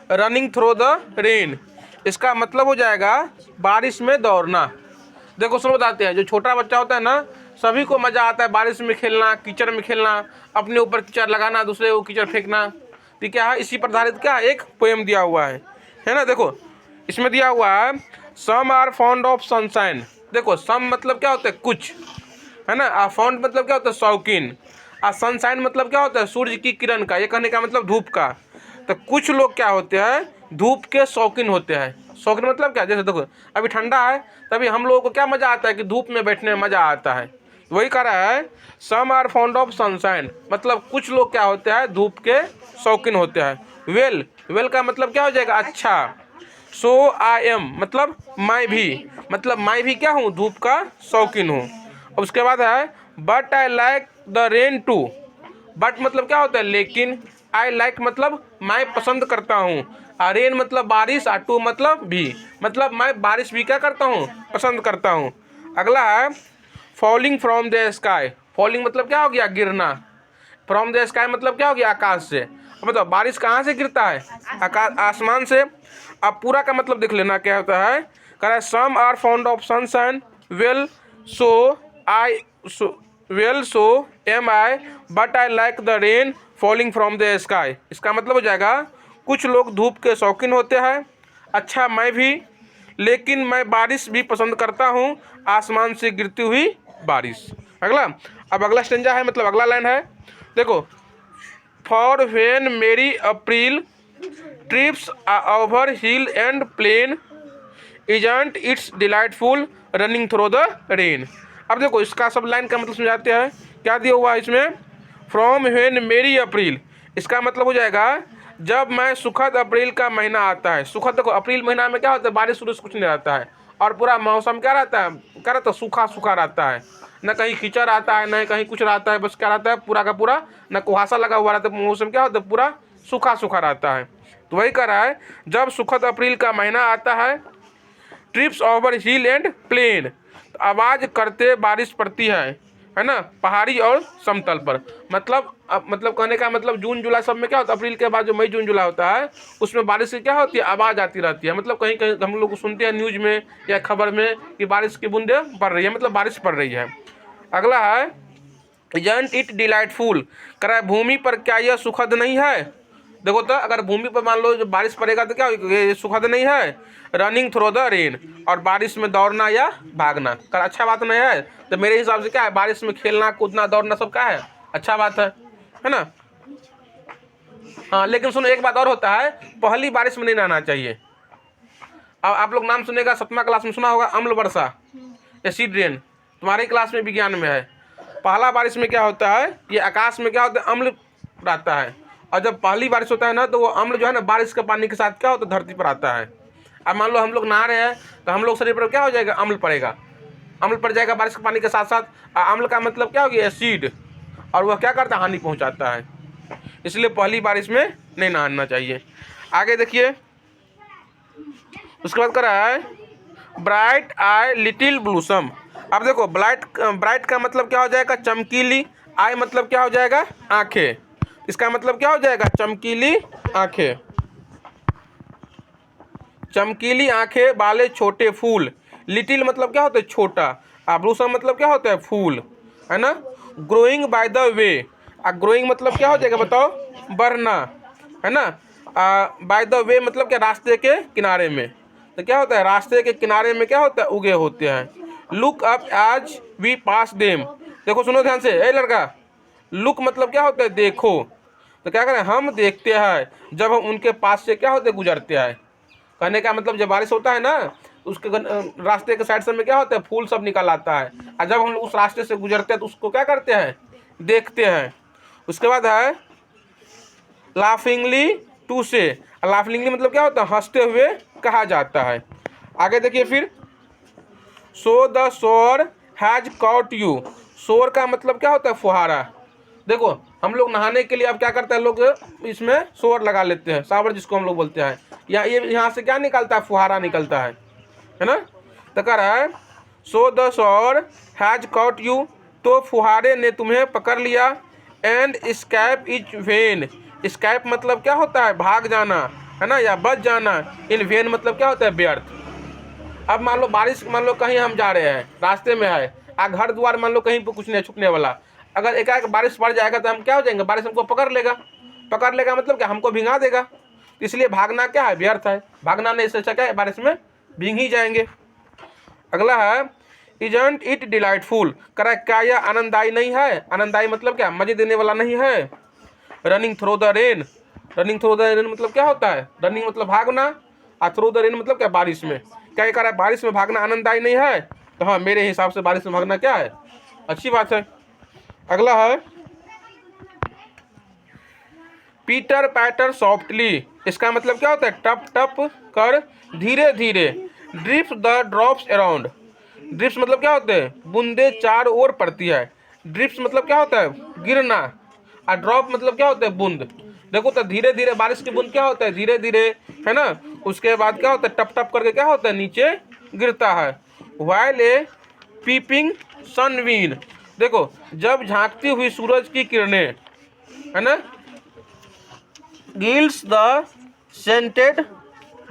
Running through the rain. इसका मतलब हो जाएगा बारिश में दौड़ना। देखो सुनो बताते हैं, जो छोटा बच्चा होता है ना, सभी को मज़ा आता है बारिश में खेलना, कीचड़ में खेलना, अपने ऊपर कीचड़ लगाना, दूसरे को कीचड़ फेंकना। तो क्या है, इसी पर आधारित क्या एक पोएम दिया हुआ है ना। देखो इसमें दिया हुआ है, some are fond of sunshine. देखो सम मतलब क्या होता है कुछ, है ना। आ फॉन्ड मतलब क्या होता है शौकीन। आ सनशाइन मतलब क्या होता है सूर्य की किरण का, ये कहने का मतलब धूप का। तो कुछ लोग क्या होते हैं धूप के शौकीन होते हैं। शौकीन मतलब क्या, जैसे देखो अभी ठंडा है, तभी हम लोगों को क्या मज़ा आता है कि धूप में बैठने में मज़ा आता है। वही कह रहा है some are fond of sunshine, मतलब कुछ लोग क्या होते हैं धूप के शौकीन होते हैं। वेल, वेल का मतलब क्या हो जाएगा अच्छा। सो आई एम मतलब मैं भी क्या हूँ धूप का शौकीन हूँ। अब उसके बाद है but I like the rain too. But मतलब क्या होता है लेकिन, आई लाइक मतलब मैं पसंद करता हूँ, रेन मतलब बारिश, टू मतलब भी, मतलब मैं बारिश भी क्या करता हूँ पसंद करता हूँ। अगला है falling from the sky. Falling मतलब क्या हो गया गिरना, फ्रॉम द स्काई मतलब क्या हो गया आकाश से। अब मतलब बारिश कहाँ से गिरता है, आकाश आसमान से। अब पूरा का मतलब देख लेना क्या होता है। कह रहा है some are fond of sunshine, well so I well so am I, but I like the rain falling from the sky. इसका मतलब हो जाएगा कुछ लोग धूप के शौकीन होते हैं, अच्छा मैं भी, लेकिन मैं बारिश भी पसंद करता हूँ, आसमान से गिरती हुई बारिश। अगला, अब अगला स्टेंजा है, मतलब अगला लाइन है। देखो for when merry April trips over hill and plain, isn't it's delightful running through the rain. अब देखो इसका सब लाइन का मतलब समझाते हैं। क्या दिया हुआ है इसमें, फ्रॉम व्हेन मेरी अप्रैल, इसका मतलब हो जाएगा जब मैं सुखद अप्रैल का महीना आता है। सुखद देखो अप्रैल महीना में क्या होता है बारिश उरिश कुछ नहीं रहता है, और पूरा मौसम क्या रहता है, क्या रहता है सूखा सूखा रहता है, न कहीं कीचड़ आता है न कहीं कुछ रहता है, बस क्या रहता है पूरा का पूरा न कुहासा लगा हुआ रहता है, मौसम क्या होता है पूरा सूखा सूखा रहता है। तो वही कह रहा है जब सुखद अप्रैल का महीना आता है, trips over hill and plain, आवाज़ करते बारिश पड़ती है ना, पहाड़ी और समतल पर। मतलब कहने का मतलब जून जुलाई सब में क्या होता है, अप्रैल के बाद जो मई जून जुलाई होता है उसमें बारिश की क्या होती है आवाज़ आती रहती है। मतलब कहीं कहीं हम लोग सुनते हैं न्यूज़ में या खबर में कि बारिश की बूंदें पड़ रही है, मतलब बारिश पड़ रही है। अगला है इजंट इट डिलाइटफुल, कह रहा है भूमि पर क्या यह सुखद नहीं है। देखो तो अगर भूमि पर मान लो जब बारिश पड़ेगा तो क्या ये सुखद नहीं है। रनिंग थ्रू द रेन, और बारिश में दौड़ना या भागना, कर अच्छा बात नहीं है। तो मेरे हिसाब से क्या है बारिश में खेलना कूदना दौड़ना सब क्या है अच्छा बात है ना। हाँ लेकिन सुनो एक बात और होता है, पहली बारिश में नहीं नहाना चाहिए। अब आप लोग नाम सुनेगा 7वां क्लास में सुना होगा अम्ल वर्षा, एसिड रेन, तुम्हारी क्लास में विज्ञान में है। पहला बारिश में क्या होता है, ये आकाश में क्या होता है अम्ल रहता है, और जब पहली बारिश होता है ना तो वो अम्ल जो है ना बारिश के पानी के साथ क्या होता है धरती पर आता है। अब मान लो हम लोग नहा रहे हैं तो हम लोग शरीर पर क्या हो जाएगा अम्ल पड़ेगा, अम्ल पड़ जाएगा बारिश के पानी के साथ साथ। अम्ल का मतलब क्या हो गया एसिड, और वह क्या करता है हानि पहुंचाता है, इसलिए पहली बारिश में नहीं नहाना चाहिए। आगे देखिए उसके बाद कर रहा है ब्राइट आई लिटिल ब्लूसम। अब देखो ब्राइट ब्राइट का मतलब क्या हो जाएगा चमकीली, आई मतलब क्या हो जाएगा आंखें, इसका मतलब क्या हो जाएगा चमकीली आंखें, चमकीली आंखें वाले छोटे फूल। लिटिल मतलब क्या होता है छोटा, ब्लूसम मतलब क्या होता है फूल, है ना। Growing by the way, growing मतलब क्या हो जाएगा बताओ बढ़ना, है ना। बाय द वे मतलब क्या रास्ते के किनारे में, तो क्या होता है रास्ते के किनारे में क्या होता है उगे होते हैं। Look up as we pass them, देखो सुनो ध्यान से ए लड़का, लुक मतलब क्या होता है देखो, तो क्या करें हम देखते हैं जब हम उनके पास से क्या होते गुजरते हैं। कहने का मतलब जब बारिश होता है ना उसके रास्ते के साइड से में क्या होता है फूल सब निकल आता है, और जब हम उस रास्ते से गुजरते हैं तो उसको क्या करते हैं देखते हैं। उसके बाद है लाफिंगली टू से, लाफिंगली मतलब क्या होता है हंसते हुए कहा जाता है। आगे देखिए फिर so the shower has caught you, shower का मतलब क्या होता है फुहारा। देखो हम लोग नहाने के लिए अब क्या करते हैं लोग इसमें शोर लगा लेते हैं शावर जिसको हम लोग बोलते हैं, या ये यहाँ से क्या निकलता है फुहारा निकलता है ना। तो कह रहा है so the shower has caught you, तो फुहारे ने तुम्हें पकड़ लिया। And escape is vain, escape मतलब क्या होता है भाग जाना, है ना, या बच जाना। इन वेन मतलब क्या होता है, व्यर्थ। अब मान लो बारिश, मान लो कहीं हम जा रहे हैं, रास्ते में है, घर द्वार मान लो कहीं पर कुछ नहीं छुपने वाला, अगर एकाएक बारिश पड़ जाएगा तो हम क्या हो जाएंगे, बारिश हमको पकड़ लेगा। पकड़ लेगा मतलब क्या, हमको भिंगा देगा। इसलिए भागना क्या है, व्यर्थ है। भागना नहीं, इससे अच्छा क्या है, बारिश में भीग ही जाएंगे। अगला है इजंट इट डिलाइटफुल, करा क्या यह आनंददायी नहीं है। आनंददायी मतलब क्या, मजे देने वाला नहीं है। Running through the rain, running through the rain मतलब क्या होता है, रनिंग मतलब भागना, और थ्रू द रेन मतलब क्या, बारिश में। क्या ये कह रहा है, बारिश में भागना आनंददायी नहीं है, तो हाँ मेरे हिसाब से बारिश में भागना क्या है, अच्छी बात है। अगला है पीटर पैटर सॉफ्टली, इसका मतलब क्या होता है, टप टप कर धीरे धीरे। Drips the drops around, drips मतलब क्या होते हैं, बूंदे चार ओर पड़ती है। ड्रिप्स मतलब क्या होता है, गिरना, और ड्रॉप मतलब क्या होता है, बूंद। देखो तो धीरे धीरे बारिश की बूंद क्या होता है, धीरे धीरे, है ना। उसके बाद क्या होता है, टप टप करके क्या होता है, नीचे गिरता है। व्हाइल ए पीपिंग सनवीन, देखो जब झांकती हुई सूरज की किरणें, है ना, गिल्स द सेंटेड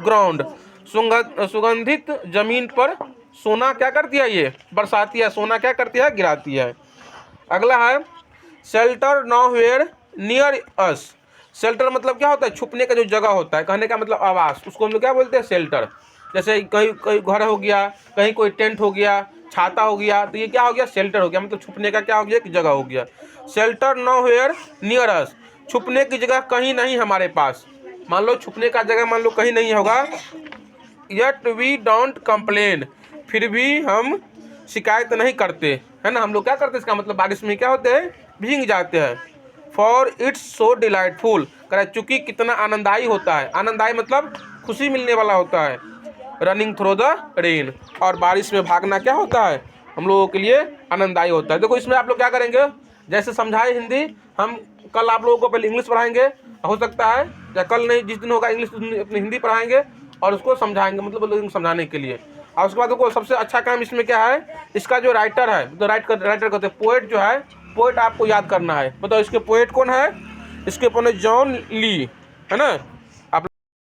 ग्राउंड, सुगंधित जमीन पर सोना क्या करती है, ये बरसाती है, सोना क्या करती है, गिराती है। अगला है shelter now where near us, shelter मतलब क्या होता है, छुपने का जो जगह होता है, कहने का मतलब आवास, उसको हम लोग क्या बोलते हैं, शेल्टर। जैसे कहीं कहीं घर हो गया, कहीं कोई टेंट हो गया, छाता हो गया, तो ये क्या हो गया, शेल्टर हो गया, मतलब छुपने का क्या हो गया, एक जगह हो गया। Shelter now where near us, छुपने की जगह कहीं नहीं हमारे पास। मान लो छुपने का जगह मान लो कहीं नहीं होगा। यट वी डोंट कंप्लेन, फिर भी हम शिकायत नहीं करते, है ना। हम लोग क्या करते हैं, इसका मतलब बारिश में क्या होते हैं, भीग जाते हैं। फॉर इट्स सो डिलाइटफुल, कह चूँकि कितना आनंददायी होता है, आनंददायी मतलब खुशी मिलने वाला होता है। रनिंग थ्रू द रेन, और बारिश में भागना क्या होता है, हम लोगों के लिए आनंददायी होता है। देखो इसमें आप लोग क्या करेंगे, जैसे समझाए हिंदी, हम कल आप लोगों को पहले इंग्लिश पढ़ाएंगे, हो सकता है या कल नहीं, जिस दिन होगा इंग्लिश उस दिन अपनी हिंदी पढ़ाएंगे और उसको समझाएंगे, मतलब समझाने के लिए। और उसके बाद देखो सबसे अच्छा काम इसमें क्या है, इसका जो राइटर है, तो राइटर कहते हैं, पोएट जो है, पोएट आपको याद करना है। बताओ इसके पोएट कौन है, इसके पोएट जॉन ली, है ना।